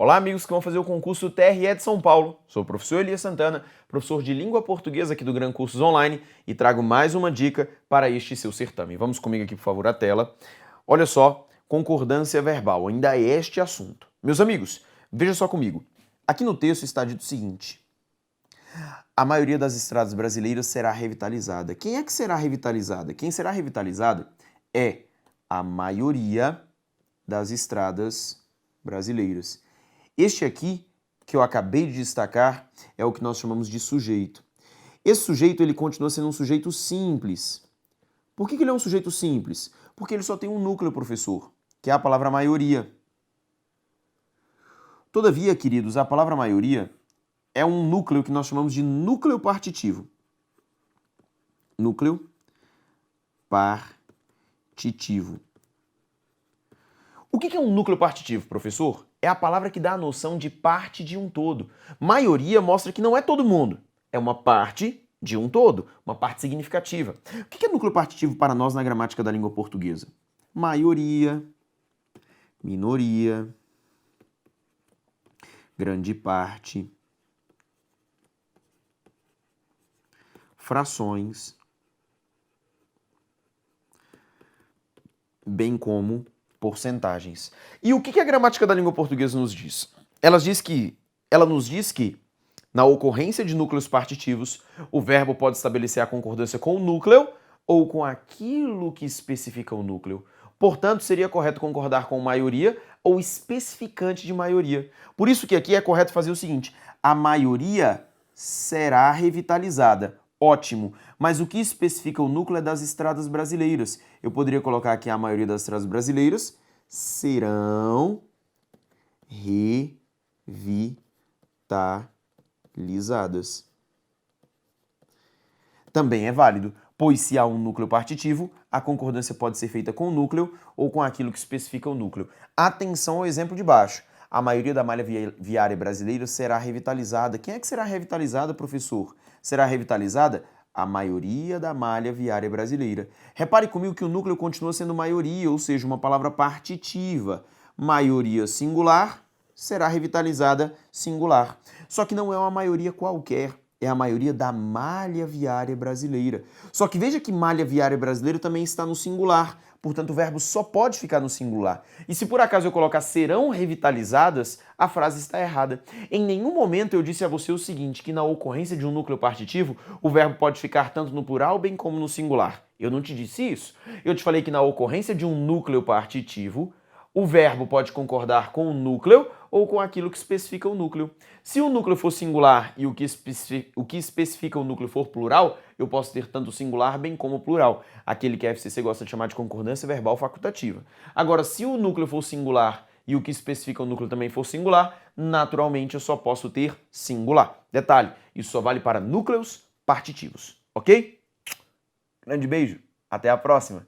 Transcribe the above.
Olá, amigos que vão fazer o concurso TRE de São Paulo. Sou o professor Elias Santana, professor de língua portuguesa aqui do Gran Cursos Online e trago mais uma dica para este seu certame. Vamos comigo aqui, por favor, à tela. Olha só, concordância verbal, ainda é este assunto. Meus amigos, veja só comigo. Aqui no texto está dito o seguinte: a maioria das estradas brasileiras será revitalizada. Quem é que será revitalizada? Quem será revitalizada é a maioria das estradas brasileiras. Este aqui, que eu acabei de destacar, é o que nós chamamos de sujeito. Esse sujeito, ele continua sendo um sujeito simples. Por que ele é um sujeito simples? Porque ele só tem um núcleo, professor, que é a palavra maioria. Todavia, queridos, a palavra maioria é um núcleo que nós chamamos de núcleo partitivo. Núcleo partitivo. O que é um núcleo partitivo, professor? É a palavra que dá a noção de parte de um todo. Maioria mostra que não é todo mundo. É uma parte de um todo, uma parte significativa. O que é núcleo partitivo para nós na gramática da língua portuguesa? Maioria, minoria, grande parte, frações, bem como porcentagens. E o que a gramática da língua portuguesa nos diz? Ela nos diz que, na ocorrência de núcleos partitivos, o verbo pode estabelecer a concordância com o núcleo ou com aquilo que especifica o núcleo. Portanto, seria correto concordar com maioria ou especificante de maioria. Por isso que aqui é correto fazer o seguinte: a maioria será revitalizada. Ótimo, mas o que especifica o núcleo é das estradas brasileiras. Eu poderia colocar aqui a maioria das estradas brasileiras serão revitalizadas. Também é válido, pois se há um núcleo partitivo, a concordância pode ser feita com o núcleo ou com aquilo que especifica o núcleo. Atenção ao exemplo de baixo. A maioria da malha viária brasileira será revitalizada. Quem é que será revitalizada, professor? Será revitalizada a maioria da malha viária brasileira. Repare comigo que o núcleo continua sendo maioria, ou seja, uma palavra partitiva. Maioria singular será revitalizada singular. Só que não é uma maioria qualquer, é a maioria da malha viária brasileira. Só que veja que malha viária brasileira também está no singular. Portanto, o verbo só pode ficar no singular. E se por acaso eu colocar serão revitalizadas, a frase está errada. Em nenhum momento eu disse a você o seguinte, que na ocorrência de um núcleo partitivo, o verbo pode ficar tanto no plural bem como no singular. Eu não te disse isso. Eu te falei que na ocorrência de um núcleo partitivo, o verbo pode concordar com o núcleo ou com aquilo que especifica o núcleo. Se o núcleo for singular e o que especifica o núcleo for plural, eu posso ter tanto singular bem como plural, aquele que a FCC gosta de chamar de concordância verbal facultativa. Agora, se o núcleo for singular e o que especifica o núcleo também for singular, naturalmente eu só posso ter singular. Detalhe, isso só vale para núcleos partitivos, ok? Grande beijo, até a próxima!